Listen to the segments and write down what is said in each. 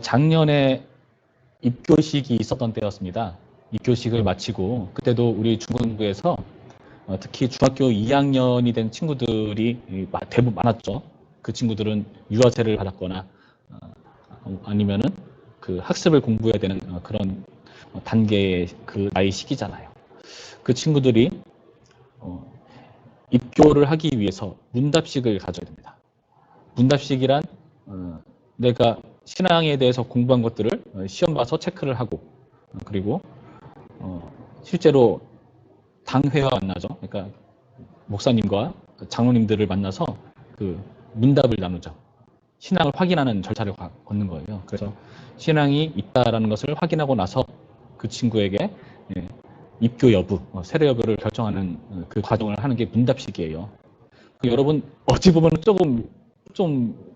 작년에 입교식이 있었던 때였습니다. 입교식을 마치고 그때도 우리 중공부에서 특히 중학교 2학년이 된 친구들이 대부분 많았죠. 그 친구들은 유아세를 받았거나 아니면은 그 학습을 공부해야 되는 그런 단계의 그 나이 시기잖아요. 그 친구들이 입교를 하기 위해서 문답식을 가져야 됩니다. 문답식이란 내가 신앙에 대해서 공부한 것들을 시험 봐서 체크를 하고 그리고 실제로 당회와 만나죠. 그러니까 목사님과 장로님들을 만나서 그 문답을 나누죠. 신앙을 확인하는 절차를 걷는 거예요. 그래서 신앙이 있다라는 것을 확인하고 나서 그 친구에게 입교 여부, 세례 여부를 결정하는 그 과정을 하는 게 문답식이에요. 여러분 어찌 보면 좀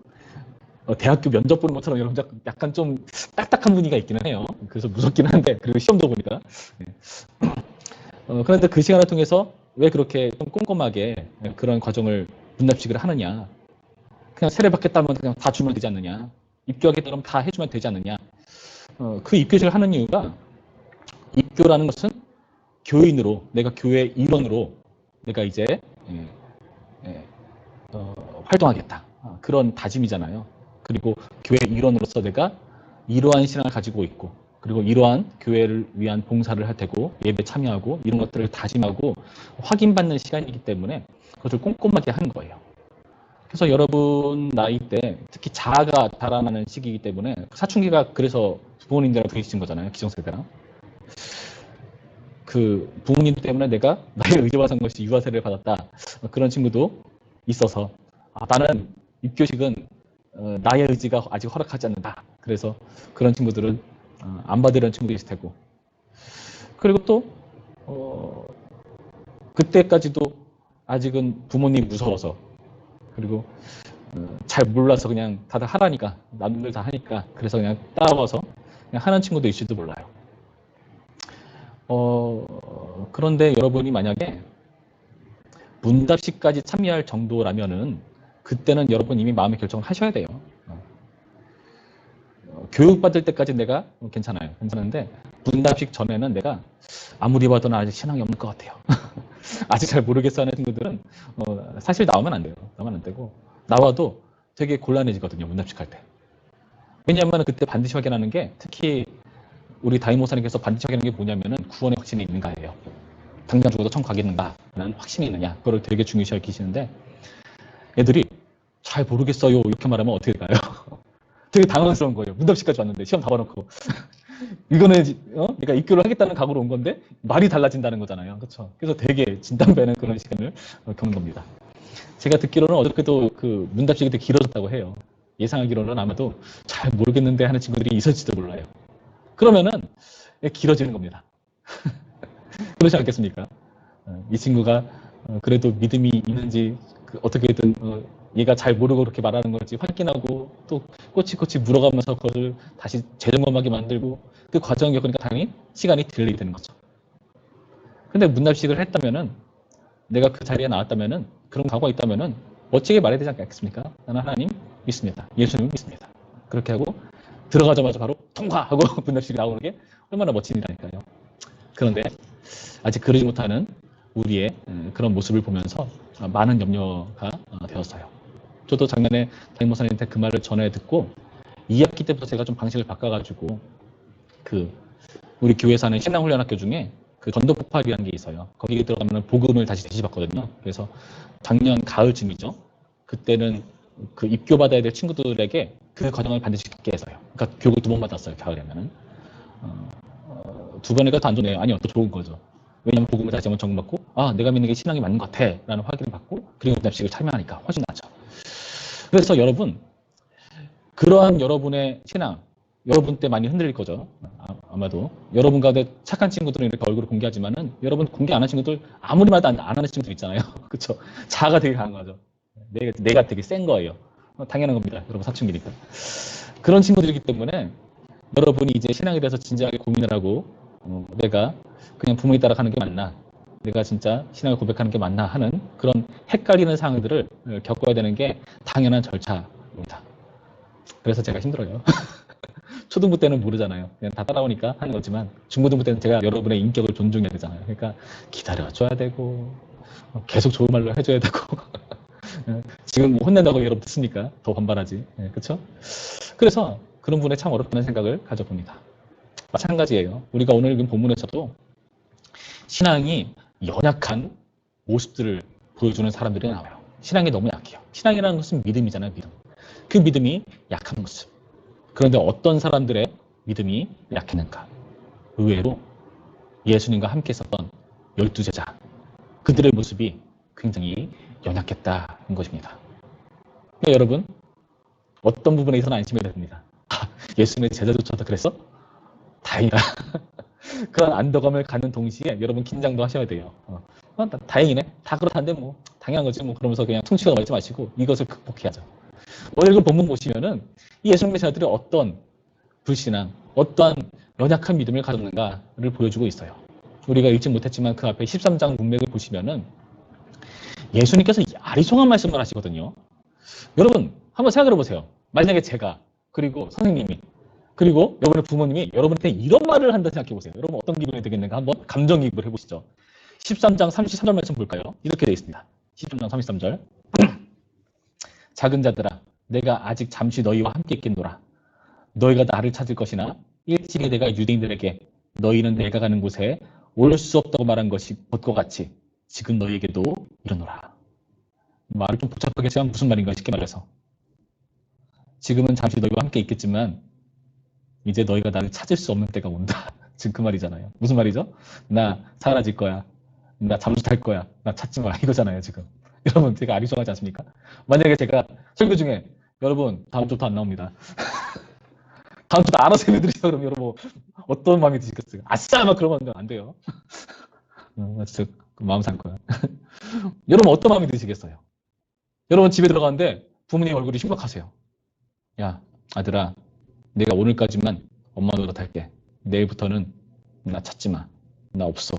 대학교 면접 보는 것처럼 여러분 약간 좀 딱딱한 분위기가 있기는 해요. 그래서 무섭긴 한데 그리고 시험도 보니까. 그런데 그 시간을 통해서 왜 그렇게 좀 꼼꼼하게 그런 과정을 문답식을 하느냐. 그냥 세례 받겠다면 그냥 다 주면 되지 않느냐. 입교하겠다면 다 해주면 되지 않느냐. 그 입교식을 하는 이유가 입교라는 것은 교인으로 내가 교회 일원으로 내가 이제 활동하겠다. 그런 다짐이잖아요. 그리고 교회 일원으로서 내가 이러한 신앙을 가지고 있고 그리고 이러한 교회를 위한 봉사를 할 테고 예배 참여하고 이런 것들을 다짐하고 확인받는 시간이기 때문에 그것을 꼼꼼하게 하는 거예요. 그래서 여러분 나이 때 특히 자아가 자라나는 시기이기 때문에 사춘기가 그래서 부모님들이랑 부딪힌 거잖아요. 기성세대랑. 그 부모님 때문에 내가 나의 의지와 상관없이 유아세를 받았다. 그런 친구도 있어서 나는 입교식은 나의 의지가 아직 허락하지 않는다. 그래서 그런 친구들은 안 받으려는 친구도 있을 테고 그리고 또 그때까지도 아직은 부모님 무서워서 그리고 잘 몰라서 그냥 다들 하라니까 남들 다 하니까 그래서 그냥 따라와서 그냥 하는 친구도 있을지도 몰라요. 그런데 여러분이 만약에 문답식까지 참여할 정도라면은 그때는 여러분 이미 마음의 결정을 하셔야 돼요. 교육받을 때까지 내가 괜찮아요. 괜찮은데 문답식 전에는 내가 아무리 봐도 나 아직 신앙이 없는 것 같아요. 아직 잘 모르겠어 하는 친구들은 사실 나오면 안 돼요. 나오면 안 되고 나와도 되게 곤란해지거든요. 문답식 할 때. 왜냐하면 그때 반드시 확인하는 게 특히 우리 다임 목사님께서 반드시 확인하는 게 뭐냐면은 구원의 확신이 있는가예요. 당장 죽어도 천국 가겠는가라는 확신이 있느냐. 그걸 되게 중요시 여기시는데 애들이 잘 모르겠어요. 이렇게 말하면 어떻게 될까요? 되게 당황스러운 거예요. 문답식까지 왔는데 시험 다 봐놓고 이거는 그러니까 입교를 하겠다는 각오로 온 건데 말이 달라진다는 거잖아요. 그렇죠? 그래서 되게 진단배는 그런 시간을 겪는 겁니다. 제가 듣기로는 어저께도 그 문답식이 되게 길어졌다고 해요. 예상하기로는 아마도 잘 모르겠는데 하는 친구들이 있을지도 몰라요. 그러면은 길어지는 겁니다. 그렇지 않겠습니까? 이 친구가 그래도 믿음이 있는지 어떻게든 얘가 잘 모르고 그렇게 말하는 건지 확인하고 또 꼬치꼬치 물어가면서 그것을 다시 재점검하게 만들고 그 과정을 겪으니까 당연히 시간이 딜레이 되는 거죠. 근데 문납식을 했다면은 내가 그 자리에 나왔다면은 그런 각오가 있다면은 멋지게 말해야 되지 않겠습니까? 나는 하나님 믿습니다. 예수님 믿습니다. 그렇게 하고 들어가자마자 바로 통과하고 문납식이 나오는 게 얼마나 멋진 일이니까요. 그런데 아직 그러지 못하는 우리의 그런 모습을 보면서 많은 염려가 되었어요. 저도 작년에 담임 목사님한테 그 말을 전해 듣고 2학기 때부터 제가 좀 방식을 바꿔가지고 그 우리 교회에서 하는 신앙훈련학교 중에 그 전도폭발이라는 게 있어요. 거기에 들어가면 복음을 다시 되짚었거든요. 그래서 작년 가을쯤이죠. 그때는 그 입교받아야 될 친구들에게 그 과정을 반드시 겪게 해서요. 그러니까 교육을 2번 받았어요. 가을에면은. 2번에 가도 안 좋네요. 아니요. 더 좋은 거죠. 왜냐하면 복음을 다시 한번 점검받고 내가 믿는 게 신앙이 맞는 것 같아 라는 확인을 받고 그리고 문답식을 참여하니까 훨씬 낫죠. 그래서 여러분 그러한 여러분의 신앙 여러분 때 많이 흔들릴 거죠. 아마도 여러분 가운데 착한 친구들은 이렇게 얼굴을 공개하지만은 여러분 공개 안 한 친구들 아무리 말도 안 하는 친구들 있잖아요. 그렇죠? 자아가 되게 강한 거죠. 내가 되게 센 거예요. 당연한 겁니다. 여러분 사춘기니까. 그런 친구들이기 때문에 여러분이 이제 신앙에 대해서 진지하게 고민을 하고 내가 그냥 부모님 따라 가는 게 맞나 내가 진짜 신앙을 고백하는 게 맞나 하는 그런 헷갈리는 상황들을 겪어야 되는 게 당연한 절차입니다. 그래서 제가 힘들어요. 초등부 때는 모르잖아요. 그냥 다 따라오니까 하는 거지만 중고등부 때는 제가 여러분의 인격을 존중해야 되잖아요. 그러니까 기다려줘야 되고 계속 좋은 말로 해줘야 되고 지금 혼낸다고 여러분 듣으니까 더 반발하지. 그렇죠? 그래서 그런 분에 참 어렵다는 생각을 가져봅니다. 마찬가지예요. 우리가 오늘 읽은 본문에서도 신앙이 연약한 모습들을 보여주는 사람들이 나와요. 신앙이 너무 약해요. 신앙이라는 것은 믿음이잖아요. 믿음. 그 믿음이 약한 모습. 그런데 어떤 사람들의 믿음이 약했는가? 의외로 예수님과 함께 있었던 12제자, 그들의 모습이 굉장히 연약했다는 것입니다. 그러니까 여러분, 어떤 부분에 있어서는 안심해야 됩니다. 예수님의 제자조차도 그랬어? 다행이다. 그런 안도감을 갖는 동시에 여러분 긴장도 하셔야 돼요. 다행이네. 다 그렇다는데 뭐 당연한 거지 뭐 그러면서 그냥 퉁치고 넘어지지 마시고 이것을 극복해야죠. 오늘 그 본문 보시면은 이 예수님의 제자들이 어떤 불신앙, 어떠한 연약한 믿음을 가졌는가를 보여주고 있어요. 우리가 읽지 못했지만 그 앞에 13장 문맥을 보시면은 예수님께서 아리송한 말씀을 하시거든요. 여러분 한번 생각해 보세요. 만약에 제가 그리고 선생님이 그리고 여러분의 부모님이 여러분한테 이런 말을 한다 생각해 보세요. 여러분 어떤 기분이 되겠는가 한번 감정이입을 해보시죠. 13장 33절 말씀 볼까요? 이렇게 되어 있습니다. 13장 33절 작은 자들아 내가 아직 잠시 너희와 함께 있겠노라. 너희가 나를 찾을 것이나 일찍이 내가 유대인들에게 너희는 내가 가는 곳에 올 수 없다고 말한 것이 곧과 같이 지금 너희에게도 이르노라. 말을 좀 복잡하게 했지만 무슨 말인가 쉽게 말해서 지금은 잠시 너희와 함께 있겠지만 이제 너희가 나를 찾을 수 없는 때가 온다. 지금 그 말이잖아요. 무슨 말이죠? 나 사라질 거야. 나 잠수 탈 거야. 나 찾지 마. 이거잖아요, 지금. 여러분, 제가 아리송하지 않습니까? 만약에 제가 설교 중에 여러분, 다음 주부터 안 나옵니다. 다음 주부터 알아서 해드리죠. 그럼 여러분, 어떤 마음이 드시겠어요? 아싸! 막 그러면 안 돼요. 진짜 마음 살 거야. 여러분, 어떤 마음이 드시겠어요? 여러분, 집에 들어가는데 부모님 얼굴이 심각하세요. 야, 아들아, 내가 오늘까지만 엄마 노릇할게. 내일부터는 나 찾지 마. 나 없어.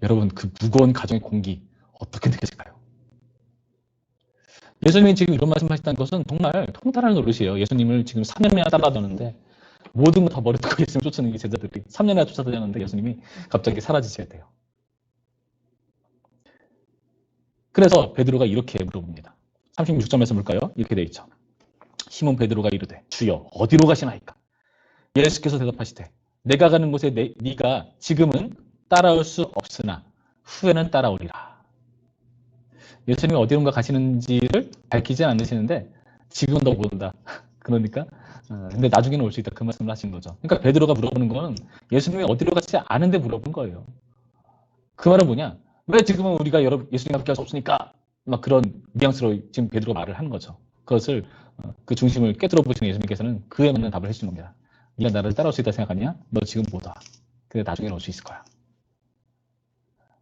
여러분 그 무거운 가정의 공기 어떻게 느껴질까요? 예수님이 지금 이런 말씀하셨다는 것은 정말 통달할 노릇이에요. 예수님을 지금 3년이나 따라다녔는데 모든 거 다 버려두고 예수님 쫓는 이 제자들이 3년이나 쫓아다녔는데 예수님이 갑자기 사라지셔야 돼요. 그래서 베드로가 이렇게 물어봅니다. 36절에서 볼까요? 이렇게 되어 있죠. 시몬 베드로가 이르되 주여 어디로 가시나이까? 예수께서 대답하시되 내가 가는 곳에 네가 지금은 따라올 수 없으나 후에는 따라오리라. 예수님이 어디론가 가시는지를 밝히지 않으시는데 지금은 너 못 온다. 그러니까 근데 나중에는 올 수 있다. 그 말씀을 하신 거죠. 그러니까 베드로가 물어보는 건 예수님이 어디로 가지 않은데 물어본 거예요. 그 말은 뭐냐? 왜 지금은 우리가 예수님과 함께 할 수 없으니까 막 그런 뉘앙스로 지금 베드로가 말을 하는 거죠. 그것을 그 중심을 꿰뚫어 보시는 예수님께서는 그에 맞는 답을 해주는 겁니다. 네가 나를 따라올 수 있다 생각하냐? 너 지금 못 와. 근데 나중에는 올 수 있을 거야.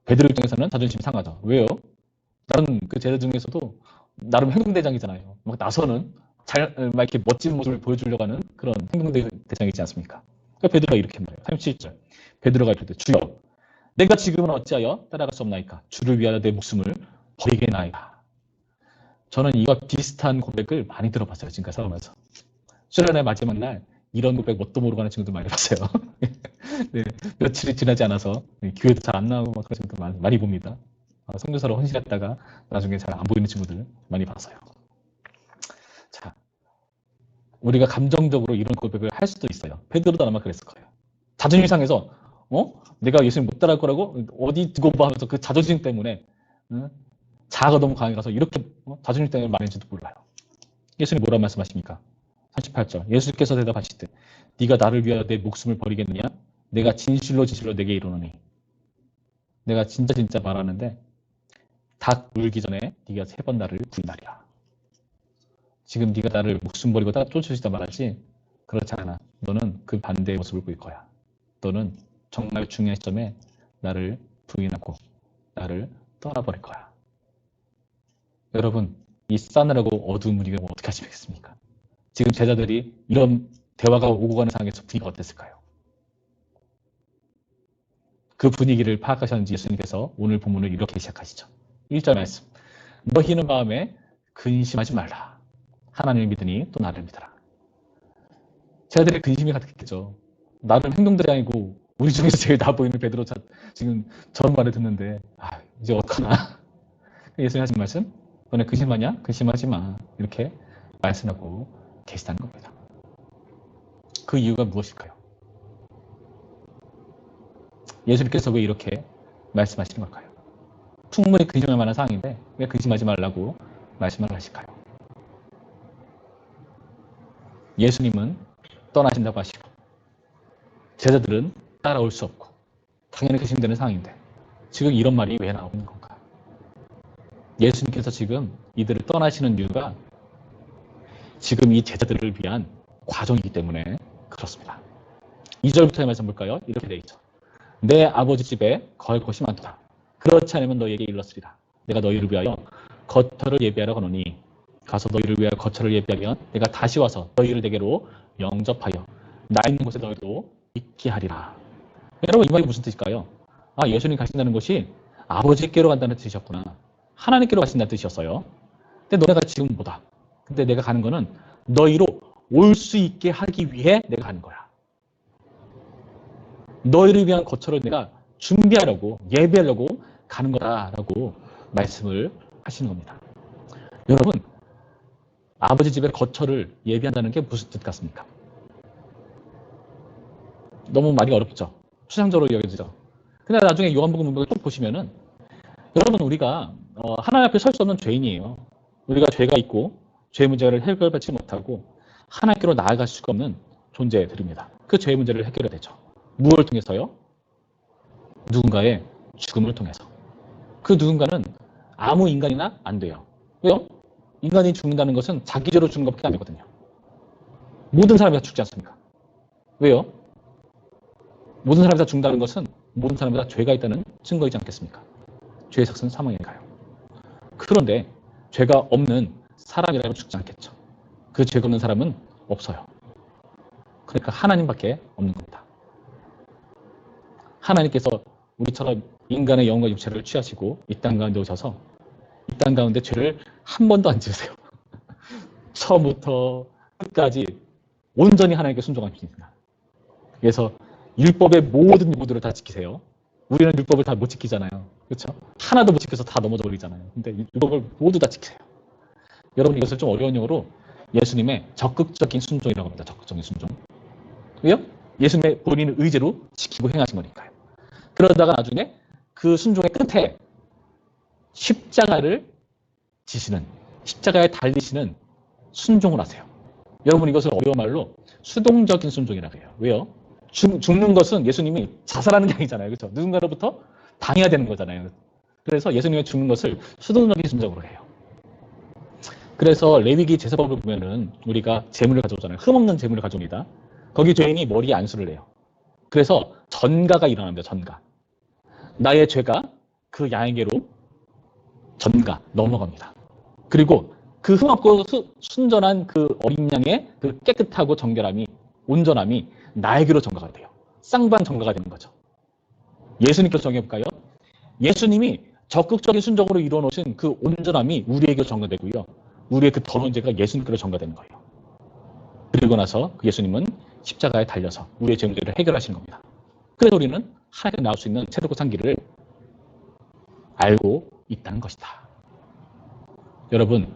베드로 입장에서는 자존심이 상하죠. 왜요? 다른 그 제자 중에서도 나름 행동대장이잖아요. 막 나서는 막 이렇게 멋진 모습을 보여주려고 하는 그런 행동대장이지 않습니까? 그러니까 베드로가 이렇게 말해요. 37절. 베드로가 이렇게 주여 내가 지금은 어찌하여 따라갈 수 없나이까? 주를 위하여 내 목숨을 버리겠나이까? 저는 이와 비슷한 고백을 많이 들어봤어요. 지금까지 살아오면서. 수련회 마지막 날 이런 고백 뭣도 모르고 하는 친구들 많이 봤어요. 네, 며칠이 지나지 않아서 교회도 잘 안 나오고 막 그런 친구들 많이 봅니다. 선교사로 헌신했다가 나중에 잘 안 보이는 친구들 많이 봤어요. 자, 우리가 감정적으로 이런 고백을 할 수도 있어요. 베드로도 아마 그랬을 거예요. 자존심 상해서 내가 예수님 못 따라갈 거라고 어디 두고 봐 하면서 그 자존심 때문에 자아가 너무 강해 가서 이렇게 자존심 때문에 말했는지도 몰라요. 예수님 뭐라고 말씀하십니까? 38절 예수께서 대답하시되 네가 나를 위하여 내 목숨을 버리겠느냐? 내가 진실로 진실로 내게 이르노니 내가 진짜 말하는데 닭 물기 전에 네가 3번 나를 부인하리라. 지금 네가 나를 목숨 버리고 쫓으시다 말하지 그렇지 않아. 너는 그 반대의 모습을 보일 거야. 너는 정말 중요한 시점에 나를 부인하고 나를 떠나버릴 거야. 여러분 이 싸늘하고 어두운 분위기를 어떻게 하시겠습니까? 지금 제자들이 이런 대화가 오고 가는 상황에서 분위기가 어땠을까요? 그 분위기를 파악하셨는지 예수님께서 오늘 본문을 이렇게 시작하시죠. 1절 말씀. 너희는 마음에 근심하지 말라. 하나님을 믿으니 또 나를 믿어라. 제자들의 근심이 가득했겠죠. 나름 행동들이 아니고 우리 중에서 제일 나아 보이는 베드로 지금 저런 말을 듣는데 이제 어떡하나. 예수님 하신 말씀, 너네 근심하냐? 근심하지 마. 이렇게 말씀하고 계시다는 겁니다. 그 이유가 무엇일까요? 예수님께서 왜 이렇게 말씀하시는 걸까요? 충분히 근심할 만한 상황인데 왜 근심하지 말라고 말씀을 하실까요? 예수님은 떠나신다고 하시고 제자들은 따라올 수 없고 당연히 근심되는 상황인데 지금 이런 말이 왜 나오는 건가? 예수님께서 지금 이들을 떠나시는 이유가 지금 이 제자들을 위한 과정이기 때문에 그렇습니다. 2절부터의 말씀 볼까요? 이렇게 되어 있죠. 내 아버지 집에 거할 곳이 많도다. 그렇지 않으면 너희에게 일렀으리라. 내가 너희를 위하여 거처를 예비하러 가노니 가서 너희를 위하여 거처를 예비하면 내가 다시 와서 너희를 내게로 영접하여 나 있는 곳에 너희도 있게 하리라. 여러분 이 말이 무슨 뜻일까요? 예수님 가신다는 것이 아버지께로 간다는 뜻이었구나. 하나님께로 가신다는 뜻이었어요. 근데 너네가 지금 뭐다? 근데 내가 가는 거는 너희로 올 수 있게 하기 위해 내가 가는 거야. 너희를 위한 거처를 내가 준비하려고 예배하려고 가는 거다라고 말씀을 하시는 겁니다. 여러분 아버지 집에 거처를 예비한다는 게 무슨 뜻 같습니까? 너무 말이 어렵죠. 추상적으로 여겨지죠. 근데 나중에 요한복음 문맥을 쭉 보시면은 여러분 우리가 하나님 앞에 설 수 없는 죄인이에요. 우리가 죄가 있고 죄 문제를 해결받지 못하고 하나님께로 나아갈 수가 없는 존재들입니다. 그 죄의 문제를 해결해야 되죠. 무엇을 통해서요? 누군가의 죽음을 통해서. 그 누군가는 아무 인간이나 안 돼요. 왜요? 인간이 죽는다는 것은 자기 죄로 죽는 것밖에 아니거든요. 모든 사람이 다 죽지 않습니까? 왜요? 모든 사람이 다 죽는다는 것은 모든 사람이 다 죄가 있다는 증거이지 않겠습니까? 죄의 삭은 사망이니까요. 그런데 죄가 없는 사람이라면 죽지 않겠죠. 그 죄가 없는 사람은 없어요. 그러니까 하나님밖에 없는 겁니다. 하나님께서 우리처럼 인간의 영과 육체를 취하시고 이 땅 가운데 오셔서 이 땅 가운데 죄를 한 번도 안 지으세요. 처음부터 끝까지 온전히 하나님께 순종하십니다. 그래서 율법의 모든 요구들을 다 지키세요. 우리는 율법을 다 못 지키잖아요. 그렇죠? 하나도 못 지켜서 다 넘어져 버리잖아요. 근데 율법을 모두 다 지키세요. 여러분 이것을 좀 어려운 용어로 예수님의 적극적인 순종이라고 합니다. 적극적인 순종. 왜요? 예수님의 본인의 의지로 지키고 행하신 거니까요. 그러다가 나중에 그 순종의 끝에 십자가를 지시는, 십자가에 달리시는 순종을 하세요. 여러분 이것을 어려운 말로 수동적인 순종이라고 해요. 왜요? 죽는 것은 예수님이 자살하는 게 아니잖아요. 그렇죠? 누군가로부터 당해야 되는 거잖아요. 그래서 예수님의 죽는 것을 수동적인 순종으로 해요. 그래서 레위기 제사법을 보면은 우리가 제물을 가져오잖아요. 흠없는 제물을 가져옵니다. 거기 죄인이 머리에 안수를 해요. 그래서 전가가 일어납니다. 전가. 나의 죄가 그 양에게로 전가 넘어갑니다. 그리고 그 흠없고 순전한 그 어린 양의 그 깨끗하고 정결함이 온전함이 나에게로 전가가 돼요. 쌍방 전가가 되는 거죠. 예수님께서 정해볼까요? 예수님이 적극적인 순종으로 이루어놓으신 그 온전함이 우리에게로 전가되고요. 우리의 그 더러운 죄가 예수님께로 전가되는 거예요. 그리고 나서 그 예수님은 십자가에 달려서 우리의 죄 문제를 해결하시는 겁니다. 그래서 우리는 하나님께 나올 수 있는 새롭고 산 길을 알고 있다는 것이다. 여러분,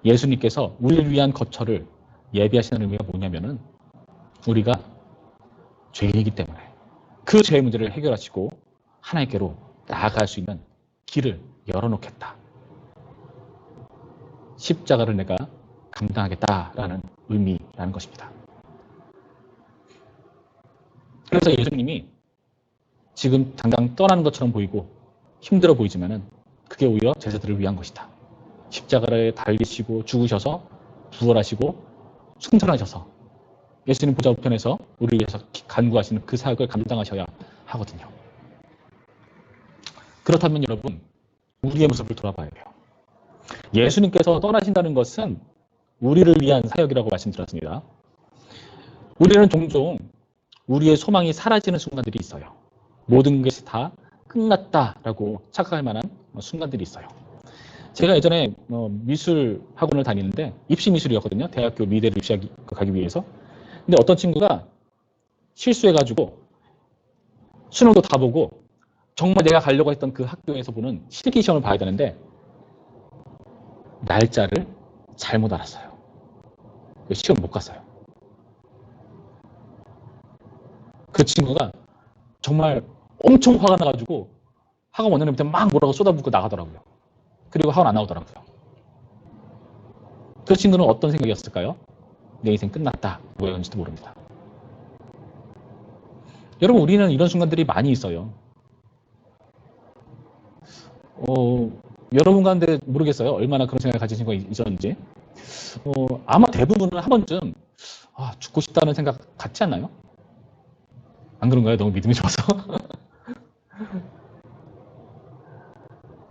예수님께서 우리를 위한 거처를 예비하시는 의미가 뭐냐면은 우리가 죄인이기 때문에 그 죄의 문제를 해결하시고 하나님께로 나아갈 수 있는 길을 열어놓겠다. 십자가를 내가 감당하겠다라는 의미라는 것입니다. 그래서 예수님이 지금 당장 떠나는 것처럼 보이고 힘들어 보이지만은 그게 오히려 제자들을 위한 것이다. 십자가를 달리시고 죽으셔서 부활하시고 승천하셔서 예수님 보좌 우편에서 우리를 위해서 간구하시는 그 사역을 감당하셔야 하거든요. 그렇다면 여러분, 우리의 모습을 돌아봐야 돼요. 예수님께서 떠나신다는 것은 우리를 위한 사역이라고 말씀드렸습니다. 우리는 종종 우리의 소망이 사라지는 순간들이 있어요. 모든 것이 다 끝났다라고 착각할 만한 순간들이 있어요. 제가 예전에 미술 학원을 다니는데 입시 미술이었거든요. 대학교 미대를 입시하기 가기 위해서. 근데 어떤 친구가 실수해가지고 수능도 다 보고 정말 내가 가려고 했던 그 학교에서 보는 실기 시험을 봐야 되는데 날짜를 잘못 알았어요. 시험 못 갔어요. 그 친구가 정말 엄청 화가 나가지고 학원 원장님한테 막 뭐라고 쏟아붓고 나가더라고요. 그리고 학원 안 나오더라고요. 그 친구는 어떤 생각이었을까요? 내 인생 끝났다. 뭐였는지도 모릅니다. 여러분, 우리는 이런 순간들이 많이 있어요. 여러분 가운데 모르겠어요. 얼마나 그런 생각을 가지신 거 있었는지. 아마 대부분은 한 번쯤 죽고 싶다는 생각 같지 않나요? 안 그런가요? 너무 믿음이 좋아서.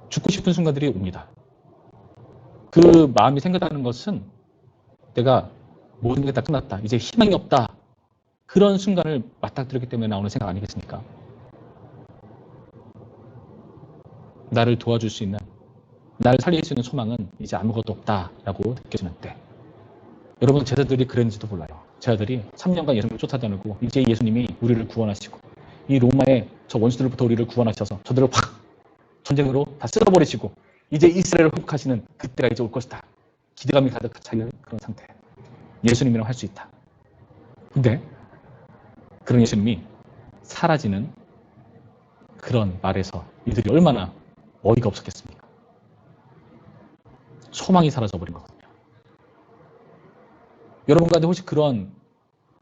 죽고 싶은 순간들이 옵니다. 그 마음이 생겼다는 것은 내가 모든 게 다 끝났다. 이제 희망이 없다. 그런 순간을 맞닥뜨렸기 때문에 나오는 생각 아니겠습니까? 나를 도와줄 수 있는, 나를 살릴 수 있는 소망은 이제 아무것도 없다라고 느껴지는 때. 여러분, 제자들이 그랬는지도 몰라요. 제자들이 3년간 예수님을 쫓아다니고 이제 예수님이 우리를 구원하시고 이 로마의 저 원수들로부터 우리를 구원하셔서 저들을 확 전쟁으로 다 쓸어버리시고 이제 이스라엘을 회복하시는 그때가 이제 올 것이다. 기대감이 가득 차있는 그런 상태. 예수님이랑 할 수 있다. 근데 그런 예수님이 사라지는 그런 말에서 이들이 얼마나 어이가 없었겠습니까? 소망이 사라져버린 거거든요. 여러분 가운데 혹시 그런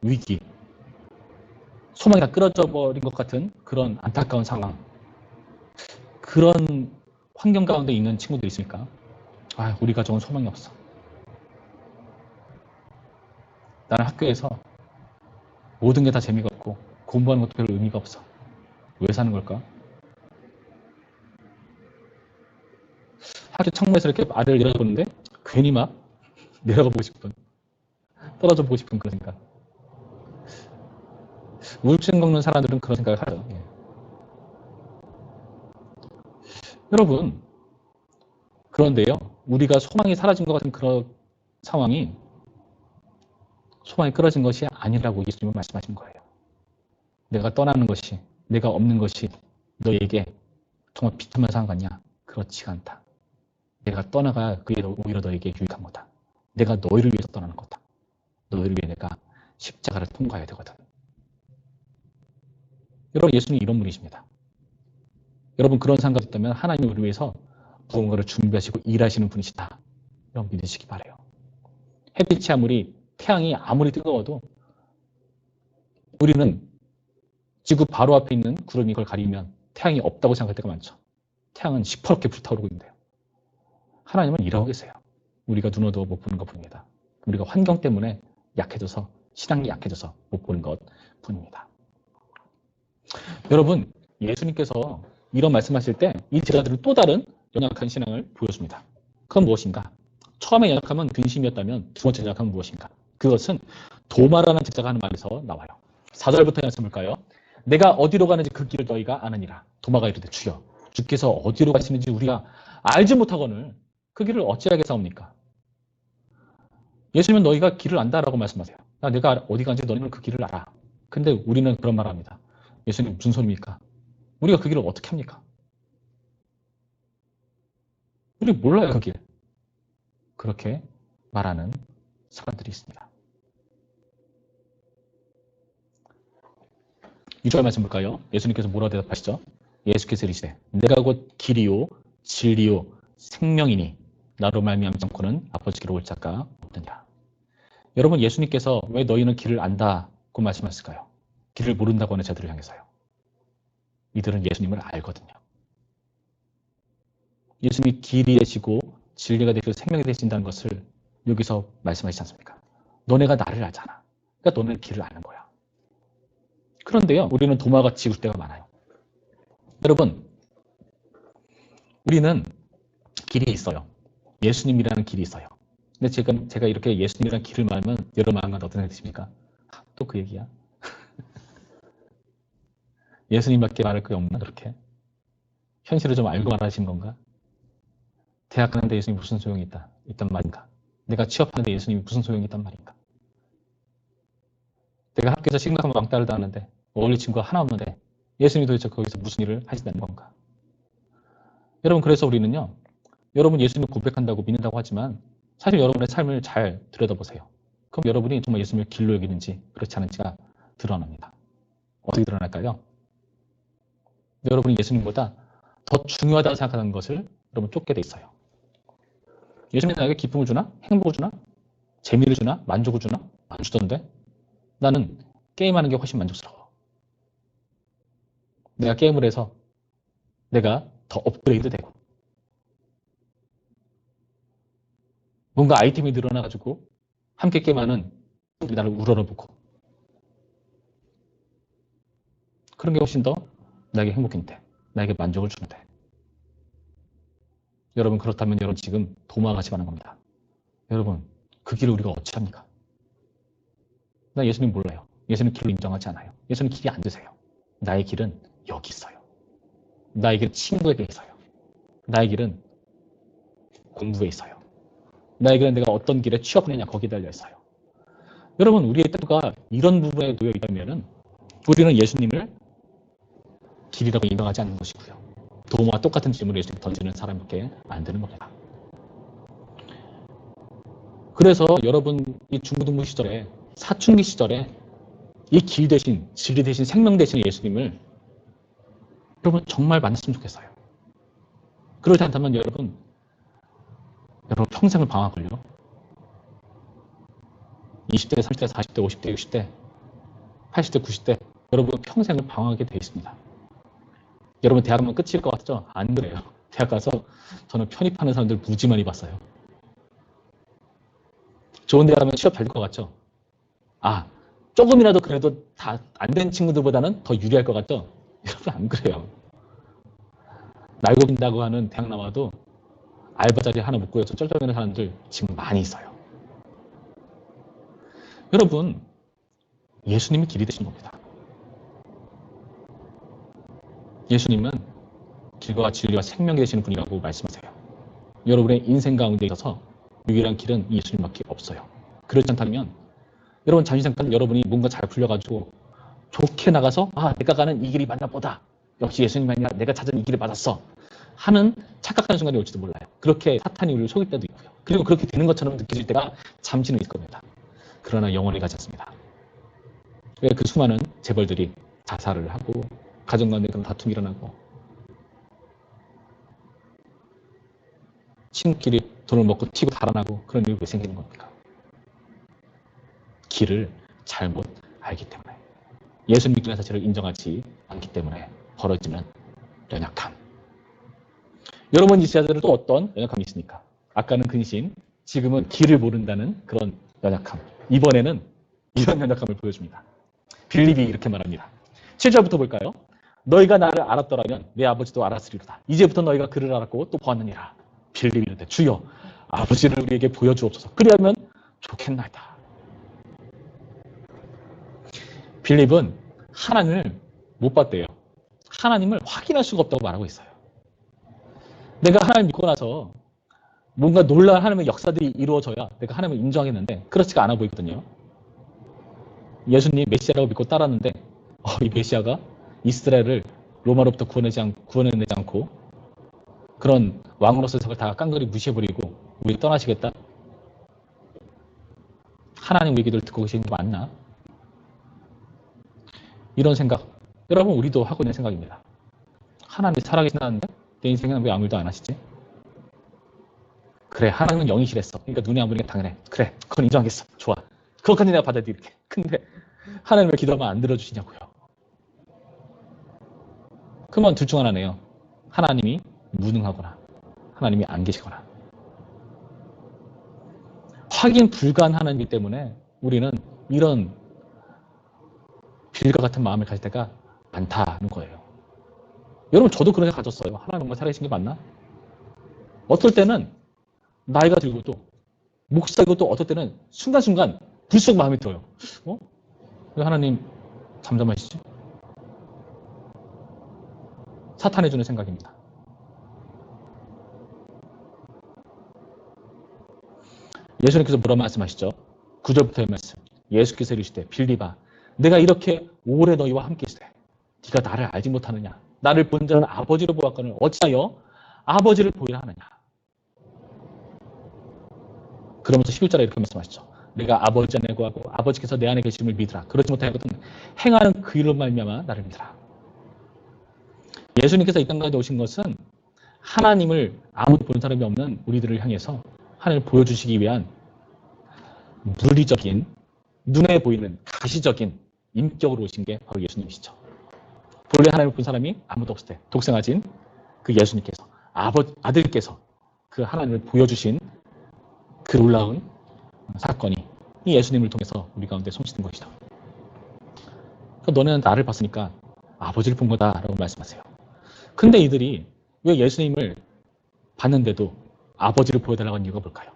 위기, 소망이 다 끊어져 버린 것 같은 그런 안타까운 상황, 그런 환경 가운데 있는 친구들 있습니까? 우리 가정은 소망이 없어. 나는 학교에서 모든 게 다 재미가 없고 공부하는 것도 별 의미가 없어. 왜 사는 걸까? 학교 창문에서 이렇게 아래를 내려다보는데 괜히 막 내려가 보고 싶은, 떨어져 보고 싶은 그런 생각. 우울증 겪는 사람들은 그런 생각을 하죠. 여러분, 그런데요, 우리가 소망이 사라진 것 같은 그런 상황이 소망이 끊어진 것이 아니라고 예수님은 말씀하신 거예요. 내가 떠나는 것이, 내가 없는 것이 너에게 정말 비참한 상황 같냐? 그렇지가 않다. 내가 떠나가 그게 오히려 너에게 유익한 거다. 내가 너희를 위해서 떠나는 거다. 너희를 위해 내가 십자가를 통과해야 되거든. 여러분, 예수님이 이런 분이십니다. 여러분, 그런 생각이 있다면 하나님이 우리 위해서 무언가를 준비하시고 일하시는 분이시다. 이런 믿으시기 바라요. 햇빛이 아무리, 태양이 아무리 뜨거워도 우리는 지구 바로 앞에 있는 구름이 이걸 가리면 태양이 없다고 생각할 때가 많죠. 태양은 시퍼렇게 불타오르고 있는데요. 하나님은 일하고 계세요. 우리가 눈 어두워 못 보는 것 뿐입니다. 우리가 환경 때문에 약해져서, 신앙이 약해져서 못 보는 것 뿐입니다. 여러분, 예수님께서 이런 말씀하실 때 이 제자들은 또 다른 연약한 신앙을 보여줍니다. 그건 무엇인가? 처음에 연약함은 근심이었다면 두 번째 연약함은 무엇인가? 그것은 도마라는 제자가 하는 말에서 나와요. 4절부터 말씀 볼까요? 내가 어디로 가는지 그 길을 너희가 아느니라. 도마가 이르되 주여, 주께서 어디로 가시는지 우리가 알지 못하거늘 그 길을 어찌하겠사옵니까? 예수님은 너희가 길을 안다라고 말씀하세요. 내가 어디 가는지 너희는 그 길을 알아. 근데 우리는 그런 말 합니다. 예수님 무슨 소리입니까? 우리가 그 길을 어떻게 합니까? 우리 몰라요, 그 길. 그렇게 말하는 사람들이 있습니다. 2절 말씀 볼까요? 예수님께서 뭐라고 대답하시죠? 예수께서 이르시되 내가 곧 길이요 진리요 생명이니 나로 말미암지 않고는 아버지께로 올 자가 없느니라. 여러분, 예수님께서 왜 너희는 길을 안다고 말씀하셨을까요? 길을 모른다고 하는 자들을 향해서요. 이들은 예수님을 알거든요. 예수님이 길이 되시고 진리가 되시고 생명이 되신다는 것을 여기서 말씀하시지 않습니까? 너네가 나를 알잖아. 그러니까 너는 길을 아는 거야. 그런데요, 우리는 도마같이 죽을 때가 많아요. 여러분, 우리는 길이 있어요. 예수님이라는 길이 있어요. 근데 제가 이렇게 예수님이라는 길을 말하면 여러분 마음과 어떤 생각이 드십니까? 또 그 얘기야? 예수님밖에 말할 게 없나 그렇게? 현실을 좀 알고 말하신 건가? 대학 가는데 예수님이 무슨 소용이 있단 말인가? 내가 취업하는데 예수님이 무슨 소용이 있단 말인가? 내가 학교에서 심각한 왕따를 당하는데 어울릴 친구가 하나 없는데 예수님이 도대체 거기서 무슨 일을 하신다는 건가? 여러분, 그래서 우리는요, 여러분 예수님을 고백한다고 믿는다고 하지만 사실 여러분의 삶을 잘 들여다보세요. 그럼 여러분이 정말 예수님을 길로 여기는지 그렇지 않은지가 드러납니다. 어떻게 드러날까요? 여러분이 예수님보다 더 중요하다고 생각하는 것을 여러분 쫓게 돼 있어요. 예수님이 나에게 기쁨을 주나? 행복을 주나? 재미를 주나? 만족을 주나? 안 주던데? 나는 게임하는 게 훨씬 만족스러워. 내가 게임을 해서 내가 더 업그레이드 되고 뭔가 아이템이 늘어나가지고 함께 게임하는 분들이 나를 우러러보고 그런 게 훨씬 더 나에게 행복인데, 나에게 만족을 주는데. 여러분, 그렇다면 여러분 지금 도망가시 바라는 겁니다. 여러분, 그 길을 우리가 어찌 합니까? 나 예수님 몰라요. 예수님 길을 인정하지 않아요. 예수님 길이 안 되세요. 나의 길은 여기 있어요. 나의 길은 친구에게 있어요. 나의 길은 공부에 있어요. 나의 길은 내가 어떤 길에 취업하느냐 거기에 달려 있어요. 여러분, 우리의 때가 이런 부분에 놓여 있다면 우리는 예수님을 길이라고 인정하지 않는 것이고요. 도마와 똑같은 질문을 예수님 던지는 사람밖에 안 되는 겁니다. 그래서 여러분 이 중고등부 시절에, 사춘기 시절에 이 길 대신, 진리 대신, 생명 대신 예수님을 여러분 정말 만났으면 좋겠어요. 그렇지 않다면 여러분 평생을 방황할걸요. 20대, 30대, 40대, 50대, 60대, 80대, 90대 여러분 평생을 방황하게 되어 있습니다. 여러분 대학 가면 끝일 것 같죠? 안 그래요. 대학 가서 저는 편입하는 사람들 무지 많이 봤어요. 좋은 대학 가면 취업 잘 될 것 같죠? 조금이라도 그래도 다 안 된 친구들보다는 더 유리할 것 같죠? 여러분 안 그래요. 날고 긴다고 하는 대학 나와도 알바 자리 하나 못 구해서 쩔쩔매는 사람들 지금 많이 있어요. 여러분, 예수님이 길이 되신 겁니다. 예수님은 길과 진리와 생명이 되시는 분이라고 말씀하세요. 여러분의 인생 가운데 있어서 유일한 길은 예수님밖에 없어요. 그렇지 않다면 여러분 잠시 잠깐 여러분이 뭔가 잘 풀려가지고 좋게 나가서 내가 가는 이 길이 맞나 보다. 역시 예수님이 아니라 내가 찾은 이 길이 맞았어. 하는 착각하는 순간이 올지도 몰라요. 그렇게 사탄이 우리를 속일 때도 있고요. 그리고 그렇게 되는 것처럼 느껴질 때가 잠시는 있을 겁니다. 그러나 영원히 가지 않습니다. 그 수많은 재벌들이 자살을 하고 가정 가운데 그런 다툼이 일어나고 친구끼리 돈을 먹고 튀고 달아나고 그런 일이 왜 생기는 겁니까? 길을 잘못 알기 때문에, 예수 믿기는 자체를 인정하지 않기 때문에 벌어지는 연약함. 여러분 이 시대들은 또 어떤 연약함이 있습니까? 아까는 근심, 지금은 길을 모른다는 그런 연약함. 이번에는 이런 연약함을 보여줍니다. 빌립이 이렇게 말합니다. 7절부터 볼까요? 너희가 나를 알았더라면 내 아버지도 알았으리로다. 이제부터 너희가 그를 알았고 또 보았느니라. 빌립이 이르되 주여 아버지를 우리에게 보여주옵소서. 그리하면 좋겠나이다. 빌립은 하나님을 못 봤대요. 하나님을 확인할 수가 없다고 말하고 있어요. 내가 하나님을 믿고 나서 뭔가 놀라운 하나님의 역사들이 이루어져야 내가 하나님을 인정하겠는데 그렇지가 않아 보이거든요. 예수님 메시아라고 믿고 따랐는데 이 메시아가 이스라엘을 로마로부터 구원해내지 않고 그런 왕으로서의 적을 다 깡그리 무시해버리고 우리 떠나시겠다? 하나님 우리 기도를 듣고 계시는 게 맞나? 이런 생각, 여러분 우리도 하고 있는 생각입니다. 하나님이 살아계신다는데 내 인생에는 왜 아무 일도 안 하시지? 그래, 하나님은 영이시랬어. 그러니까 눈에 안 보이는 게 당연해. 그래, 그건 인정하겠어. 좋아. 그것까지 내가 받아들일게. 근데 하나님 왜 기도하면 안 들어주시냐고요. 그러면 둘 중 하나네요. 하나님이 무능하거나 하나님이 안 계시거나. 확인 불가한 하나님이기 때문에 우리는 이런 빌과 같은 마음을 가질 때가 많다는 거예요. 여러분 저도 그런 생각 가졌어요. 하나님 정말 살아계신 게 맞나? 어떨 때는 나이가 들고도 목사이고 또 어떨 때는 순간순간 불쑥 마음이 들어요. 왜 하나님 잠잠하시지? 사탄이 주는 생각입니다. 예수님께서 뭐라 말씀하시죠? 9절부터의 말씀. 예수께서 이르시되 빌립아 내가 이렇게 오래 너희와 함께 있으되 네가 나를 알지 못하느냐. 나를 본 자는 아버지를 보았거늘 어찌하여 아버지를 보이라 하느냐. 그러면서 11절에 이렇게 말씀하시죠. 내가 아버지 안에 거하고 아버지께서 내 안에 계심을 믿으라. 그렇지 못하거든 행하는 그 일로 말미암아 나를 믿으라. 예수님께서 이 땅 가운데 오신 것은 하나님을 아무도 본 사람이 없는 우리들을 향해서 하나님을 보여주시기 위한 물리적인 눈에 보이는 가시적인 인격으로 오신 게 바로 예수님이시죠. 본래 하나님을 본 사람이 아무도 없을 때 독생하신 그 예수님께서 아들께서 그 하나님을 보여주신 그 놀라운 사건이 이 예수님을 통해서 우리 가운데 성취된 것이다. 그러니까 너네는 나를 봤으니까 아버지를 본 거다라고 말씀하세요. 근데 이들이 왜 예수님을 봤는데도 아버지를 보여달라고 하는 이유가 뭘까요?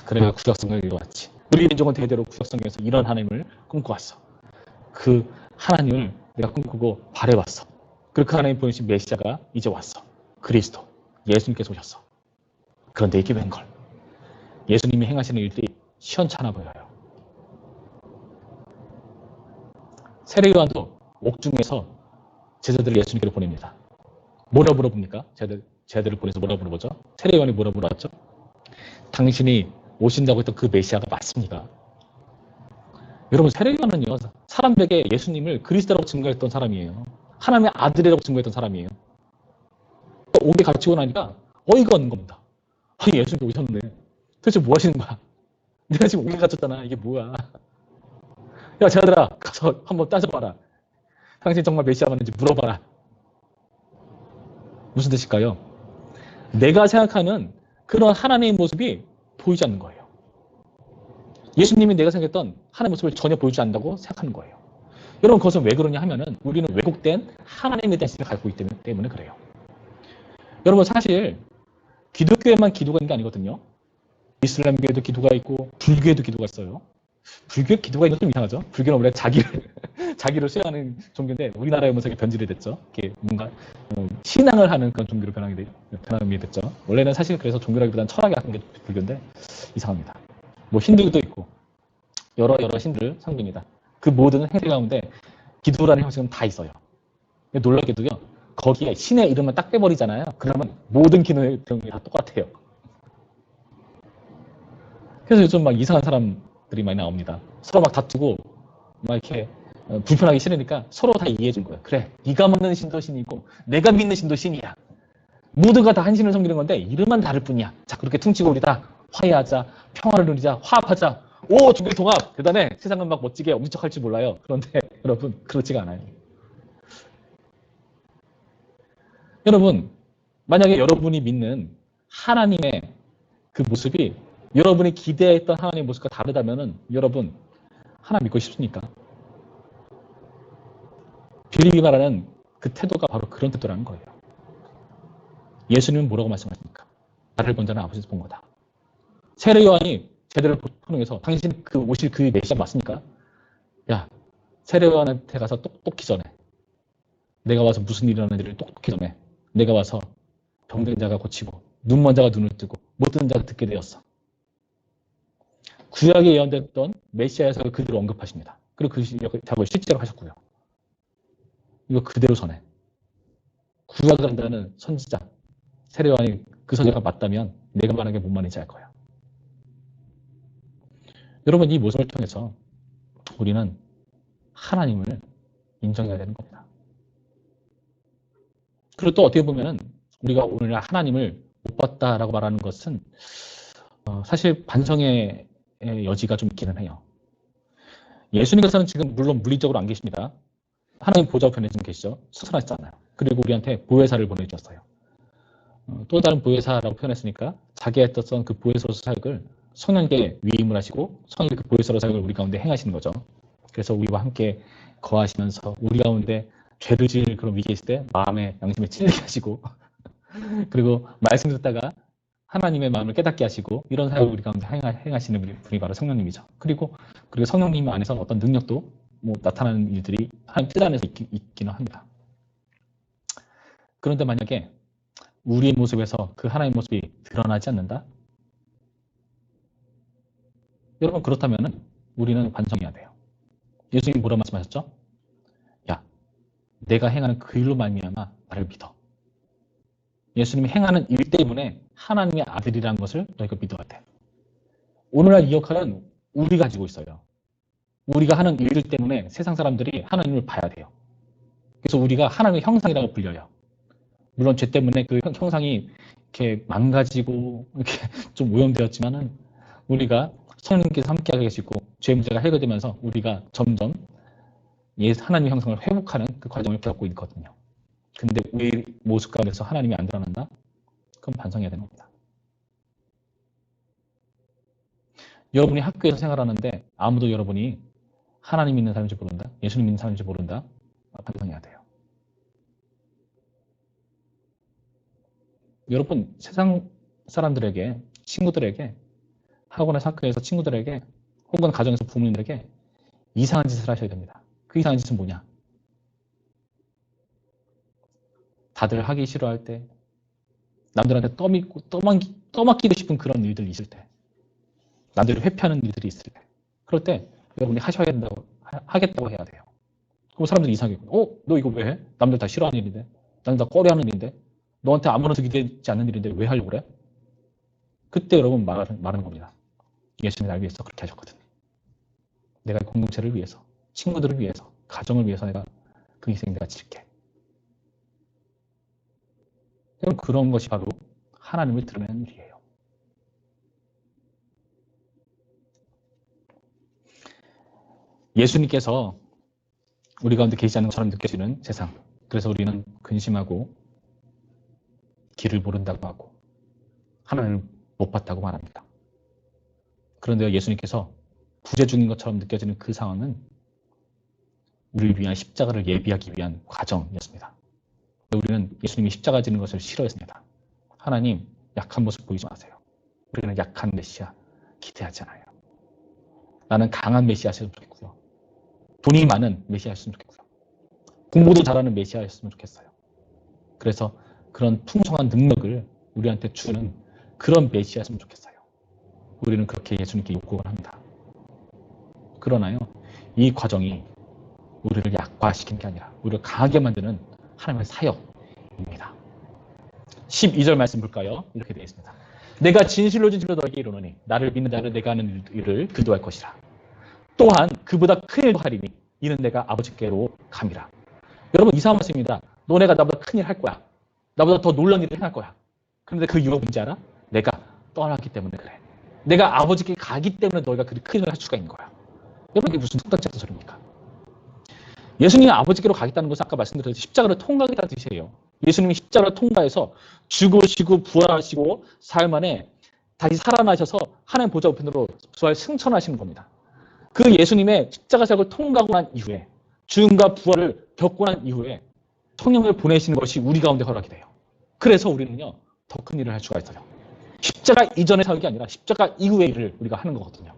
그래가 구약성경을 읽어왔지. 우리 민족은 대대로 구약성경에서 이런 하나님을 꿈꿔왔어. 그 하나님을 내가 꿈꾸고 바래왔어. 그리고 그 하나님 보내신 메시아가 이제 왔어. 그리스도, 예수님께서 오셨어. 그런데 이게 웬걸? 예수님이 행하시는 일들이 시원찮아 보여요. 세례요한도 옥중에서 제자들을 예수님께로 보냅니다. 뭐라 물어봅니까? 제자들을 보내서 뭐라 물어보죠? 세례요한이 뭐라 물어봤죠? 당신이 오신다고 했던 그 메시아가 맞습니까? 여러분, 세례요한은요, 사람들에게 예수님을 그리스도라고 증거했던 사람이에요. 하나님의 아들이라고 증거했던 사람이에요. 옥에 갇히고 나니까 어이가 없는 겁니다. 예수님이 오셨는데 도대체 뭐 하시는 거야? 내가 지금 옥에 갇혔잖아. 이게 뭐야? 야, 제자들아, 가서 한번 따져봐라. 당신 정말 메시아 맞는지 물어봐라. 무슨 뜻일까요? 내가 생각하는 그런 하나님의 모습이 보이지 않는 거예요. 예수님이 내가 생각했던 하나님의 모습을 전혀 보이지 않는다고 생각하는 거예요. 여러분, 그것은 왜 그러냐 하면은 우리는 왜곡된 하나님에 대한 신을 갖고 있기 때문에 그래요. 여러분, 사실 기독교에만 기도가 있는 게 아니거든요. 이슬람교에도 기도가 있고 불교에도 기도가 있어요. 불교에 기도가 있는 건 좀 이상하죠. 불교는 원래 자기를 수행하는 종교인데 우리나라에 오면서 변질이 됐죠. 이게 뭔가 신앙을 하는 그런 종교로 변함이 됐죠. 원래는 사실 그래서 종교라기보다는 철학이 같은 게 불교인데 이상합니다. 뭐 힌두도 있고 여러 신들 성경입니다. 그 모든 행세 가운데 기도라는 형식은 다 있어요. 놀랍게도요. 거기에 신의 이름만 딱 빼버리잖아요. 그러면 모든 기도의 내용이 다 똑같아요. 그래서 요즘 막 이상한 사람들이 많이 나옵니다. 서로 막 다투고 막 이렇게 불편하기 싫으니까 서로 다 이해해 준 거예요. 그래, 네가 믿는 신도 신이고 내가 믿는 신도 신이야. 모두가 다 한 신을 섬기는 건데 이름만 다를 뿐이야. 자, 그렇게 퉁치고 우리 다 화해하자, 평화를 누리자, 화합하자. 오, 종교 통합 대단해. 세상은 막 멋지게 엄척할줄 몰라요. 그런데 여러분, 그렇지가 않아요. 여러분, 만약에 여러분이 믿는 하나님의 그 모습이 여러분이 기대했던 하나님의 모습과 다르다면은 여러분, 하나 믿고 싶습니까? 빌립이 말하는 그 태도가 바로 그런 태도라는 거예요. 예수님은 뭐라고 말씀하십니까? 나를 본 자는 아버지에서 본 거다. 세례 요한이 제대로 포용해서 당신 그 오실 그 메시아 맞습니까? 야, 세례 요한한테 가서 똑똑히 전해. 내가 와서 무슨 일이 일어나는지를 똑똑히 전해. 내가 와서 병든 자가 고치고 눈 먼 자가 눈을 뜨고 못 듣는 자가 듣게 되었어. 구약에 예언됐던 메시아에서 그대로 언급하십니다. 그리고 그 작업을 실제로 하셨고요. 이거 그대로 전해. 구약을 한다는 선지자 세례 요한이 그 선지자가 맞다면 내가 말하는 게 뭔 말인지 알 거야. 여러분, 이 모습을 통해서 우리는 하나님을 인정해야 되는 겁니다. 그리고 또 어떻게 보면은 우리가 오늘 하나님을 못 봤다라고 말하는 것은 사실 반성의 여지가 좀 있기는 해요. 예수님께서는 지금 물론 물리적으로 안 계십니다. 하나님 보좌 편에 지금 계시죠. 수선하시잖아요. 그리고 우리한테 보혜사를 보내주셨어요. 또 다른 보혜사라고 표현했으니까 자기가 했던 그 보혜사로서 사역을 성령께 위임을 하시고 성령의 그 보혜사로 사역을 우리 가운데 행하시는 거죠. 그래서 우리와 함께 거하시면서 우리 가운데 죄를 지을 그런 위기에 있을 때 마음에 양심에 찔리게 하시고 그리고 말씀 듣다가 하나님의 마음을 깨닫게 하시고 이런 사역을 우리 가운데 행하시는 분이 바로 성령님이죠. 그리고 성령님 안에서 어떤 능력도 나타나는 일들이 하나님 뜻 안에서 있기는 합니다. 그런데 만약에 우리의 모습에서 그 하나님의 모습이 드러나지 않는다? 여러분, 그렇다면 우리는 반성해야 돼요. 예수님이 뭐라 말씀하셨죠? 야, 내가 행하는 그 일로 말미암아 나를 믿어. 예수님이 행하는 일 때문에 하나님의 아들이라는 것을 너희가 믿어야 돼. 오늘날 이 역할은 우리가 가지고 있어요. 우리가 하는 일들 때문에 세상 사람들이 하나님을 봐야 돼요. 그래서 우리가 하나님의 형상이라고 불려요. 물론 죄 때문에 그 형상이 이렇게 망가지고 이렇게 좀 오염되었지만은 우리가 성령님께서 함께하게 계시고 죄 문제가 해결되면서 우리가 점점 하나님의 형상을 회복하는 그 과정을 겪고 있거든요. 근데 우리 모습 가운데서 하나님이 안 드러난다? 그럼 반성해야 되는 겁니다. 여러분이 학교에서 생활하는데 아무도 여러분이 하나님 믿는 사람인지 모른다? 예수님 믿는 사람인지 모른다? 반성해야 돼요. 여러분 세상 사람들에게, 친구들에게, 학원에서 학교에서 친구들에게 혹은 가정에서 부모님들에게 이상한 짓을 하셔야 됩니다. 그 이상한 짓은 뭐냐? 다들 하기 싫어할 때, 남들한테 떠맡기고 싶은 그런 일들이 있을 때, 남들을 회피하는 일들이 있을 때, 그럴 때 여러분이 하겠다고 해야 돼요. 그럼 사람들이 이상하게, 너 이거 왜 해? 남들 다 싫어하는 일인데, 남들 다 꺼려하는 일인데, 너한테 아무런 득이 되지 않는 일인데 왜 하려고 그래? 그때 여러분 말하는 겁니다. 예수님이 날 위해서 그렇게 하셨거든. 내가 공동체를 위해서, 친구들을 위해서, 가정을 위해서 내가 그 희생 내가 칠게. 그런 것이 바로 하나님을 드러내는 일이에요. 예수님께서 우리 가운데 계시지 않는 것처럼 느껴지는 세상. 그래서 우리는 근심하고 길을 모른다고 하고 하나님을 못 봤다고 말합니다. 그런데 예수님께서 부재 중인 것처럼 느껴지는 그 상황은 우리를 위한 십자가를 예비하기 위한 과정이었습니다. 우리는 예수님이 십자가 지는 것을 싫어했습니다. 하나님, 약한 모습 보이지 마세요. 우리는 약한 메시아 기대하지 않아요. 나는 강한 메시아였으면 좋겠고요. 돈이 많은 메시아였으면 좋겠고요. 공부도 잘하는 메시아였으면 좋겠어요. 그래서 그런 풍성한 능력을 우리한테 주는 그런 메시아였으면 좋겠어요. 우리는 그렇게 예수님께 요구를 합니다. 그러나요, 이 과정이 우리를 약화시키는 게 아니라 우리를 강하게 만드는 하나님의 사역입니다. 12절 말씀 볼까요? 이렇게 되어 있습니다. 내가 진실로 너에게 이르노니 나를 믿는 자를 내가 하는 일을 그도 할 것이라. 또한 그보다 큰 일도 하리니 이는 내가 아버지께로 감이라. 여러분 이상한 말씀입니다. 너네가 나보다 큰 일 할 거야. 나보다 더 놀라운 일을 행할 거야. 그런데 그 이유가 뭔지 알아? 내가 떠났기 때문에 그래. 내가 아버지께 가기 때문에 너희가 그렇게 큰 일을 할 수가 있는 거야. 여러분 이게 무슨 속단치 않은 소리입니까? 예수님이 아버지께로 가겠다는 것은 아까 말씀드렸듯이 십자가를 통과하겠다는 뜻이에요. 예수님이 십자가를 통과해서 죽으시고 부활하시고 사흘 만에 다시 살아나셔서 하나님 보좌 우편으로 부활 승천하시는 겁니다. 그 예수님의 십자가 사역을 통과하고 난 이후에 죽음과 부활을 겪고 난 이후에 성령을 보내시는 것이 우리 가운데 허락이 돼요. 그래서 우리는요 더 큰 일을 할 수가 있어요. 십자가 이전의 사역이 아니라 십자가 이후의 일을 우리가 하는 거거든요.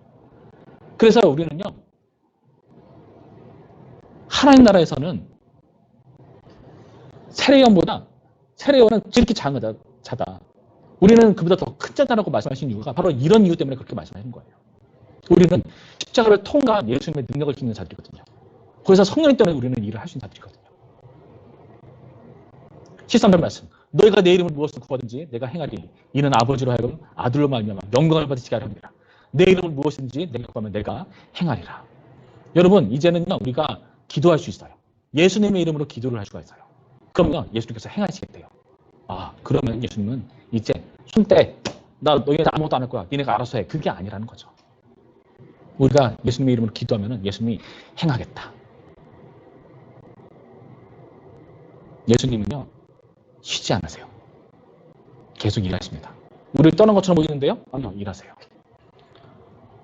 그래서 우리는요 하나님 나라에서는 세례요한은 지극히 자다. 우리는 그보다 더 큰 자다라고 말씀하신 이유가 바로 이런 이유 때문에 그렇게 말씀하신 거예요. 우리는 십자가를 통과한 예수님의 능력을 주는 자들이거든요. 그래서 성령님 때문에 우리는 일을 할 수 있는 자들이거든요. 13절 말씀. 너희가 내 이름을 무엇을 구하든지 내가 행하리니 이는 아버지로 하여금 아들로 말미암아 영광을 받으시게 하려 함이라. 내 이름을 무엇이든지 내가 구하면 내가 행하리라. 여러분 이제는요 우리가 기도할 수 있어요. 예수님의 이름으로 기도를 할 수가 있어요. 그러면 예수님께서 행하시겠대요. 그러면 예수님은 이제 손 떼. 나 너희한테 아무것도 안 할 거야. 니네가 알아서 해. 그게 아니라는 거죠. 우리가 예수님의 이름으로 기도하면 예수님이 행하겠다. 예수님은요 쉬지 않으세요. 계속 일하십니다. 우리를 떠난 것처럼 보이는데요? 아니요, 일하세요.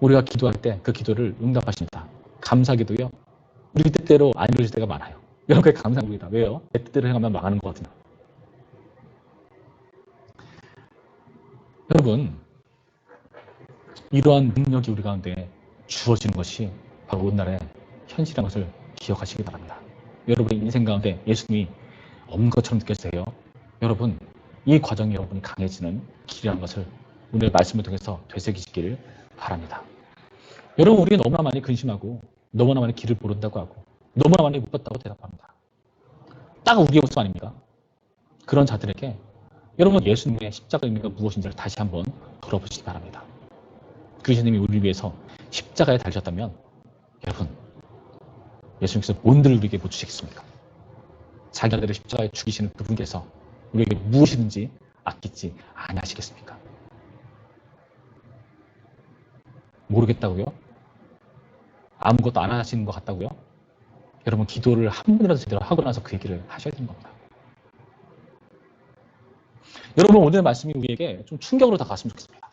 우리가 기도할 때 그 기도를 응답하십니다. 감사기도요. 우리 뜻대로 안 이루어질 때가 많아요. 여러분 그게 감사합니다. 왜요? 내 뜻대로 행하면 망하는 거거든요. 여러분 이러한 능력이 우리 가운데 주어지는 것이 바로 오늘날의 현실이라는 것을 기억하시기 바랍니다. 여러분의 인생 가운데 예수님이 없는 것처럼 느껴지세요. 여러분 이 과정이 여러분이 강해지는 길이라는 것을 오늘 말씀을 통해서 되새기시기를 바랍니다. 여러분 우리 너무나 많이 근심하고 너무나 많이 길을 모른다고 하고 너무나 많이 못 봤다고 대답합니다. 딱 우리의 모습 아닙니까? 그런 자들에게 여러분 예수님의 십자가 의미가 무엇인지를 다시 한번 돌아보시기 바랍니다. 그리스도님이 우리를 위해서 십자가에 달리셨다면 여러분 예수님께서 뭔들 우리에게 못 주시겠습니까? 자기 아들을 십자가에 죽이시는 그분께서 우리에게 무엇이든지 아끼지 아니하시겠습니까? 모르겠다고요? 아무것도 안 하시는 것 같다고요? 여러분 기도를 한 번이라도 제대로 하고 나서 그 얘기를 하셔야 되는 겁니다. 여러분 오늘의 말씀이 우리에게 좀 충격으로 다가왔으면 좋겠습니다.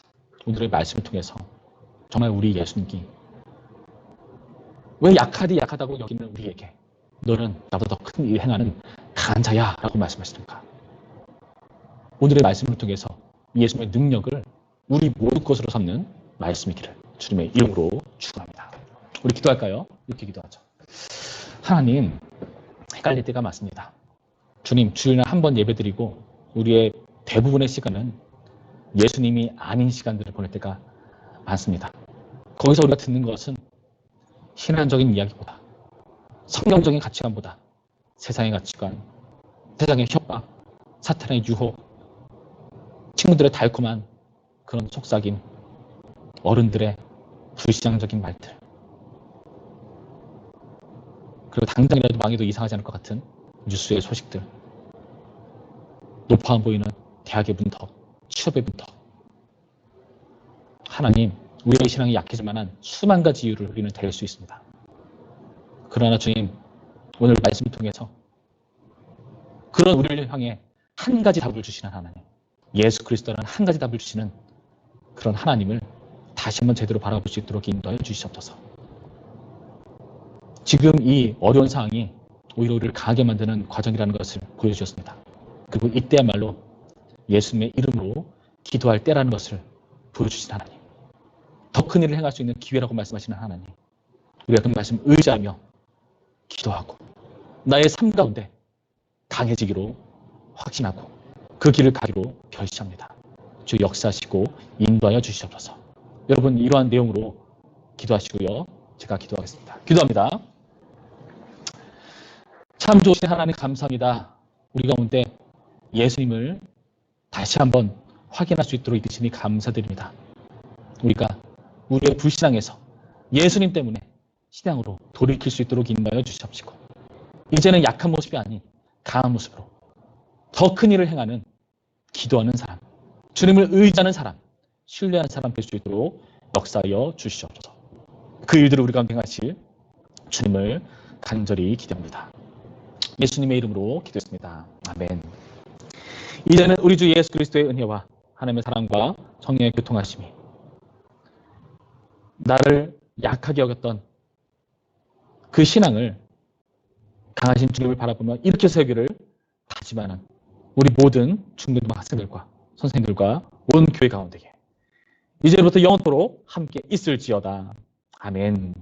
오늘의 말씀을 통해서 정말 우리 예수님이 왜 약하다고 여기는 우리에게 너는 나보다 더 큰 일을 행하는 강한 자야 라고 말씀하시는가. 오늘의 말씀을 통해서 예수님의 능력을 우리 모두 것으로 삼는 말씀이기를 주님의 이름으로 축원합니다. 우리 기도할까요? 이렇게 기도하죠. 하나님, 헷갈릴 때가 많습니다. 주님, 주일날 한 번 예배드리고 우리의 대부분의 시간은 예수님이 아닌 시간들을 보낼 때가 많습니다. 거기서 우리가 듣는 것은 신앙적인 이야기보다 성경적인 가치관보다 세상의 가치관, 세상의 협박, 사탄의 유혹, 친구들의 달콤한 그런 속삭임, 어른들의 불시장적인 말들, 그리고 당장이라도 망해도 이상하지 않을 것 같은 뉴스의 소식들, 높아 보이는 대학의 문턱, 취업의 문턱. 하나님, 우리의 신앙이 약해질 만한 수만 가지 이유를 우리는 댈 수 있습니다. 그러나 주님, 오늘 말씀을 통해서 그런 우리를 향해 한 가지 답을 주시는 하나님, 예수 그리스도라는 한 가지 답을 주시는 그런 하나님을 다시 한번 제대로 바라볼 수 있도록 인도하여 주시옵소서. 지금 이 어려운 상황이 오히려 우리를 강하게 만드는 과정이라는 것을 보여주셨습니다. 그리고 이때야말로 예수님의 이름으로 기도할 때라는 것을 보여주신 하나님, 더 큰 일을 행할 수 있는 기회라고 말씀하시는 하나님, 우리가 그 말씀 의지하며 기도하고 나의 삶 가운데 강해지기로 확신하고 그 길을 가기로 결심합니다. 주 역사하시고 인도하여 주시옵소서. 여러분 이러한 내용으로 기도하시고요. 제가 기도하겠습니다. 기도합니다. 참 좋으신 하나님 감사합니다. 우리 가운데 예수님을 다시 한번 확인할 수 있도록 이끄시니 감사드립니다. 우리가 우리의 불신앙에서 예수님 때문에 신앙으로 돌이킬 수 있도록 인도하여 주시옵시고 이제는 약한 모습이 아닌 강한 모습으로 더 큰 일을 행하는 기도하는 사람, 주님을 의지하는 사람, 신뢰하는 사람 될 수 있도록 역사하여 주시옵소서. 그 일들을 우리 가운데 행하실 주님을 간절히 기대합니다. 예수님의 이름으로 기도했습니다. 아멘. 이제는 우리 주 예수 그리스도의 은혜와 하나님의 사랑과 성령의 교통하심이 나를 약하게 여겼던 그 신앙을 강하신 주님을 바라보며 이렇게 세우기를 다짐하는 우리 모든 중등부 학생들과 선생님들과 온 교회 가운데에 이제부터 영원토록 함께 있을지어다. 아멘.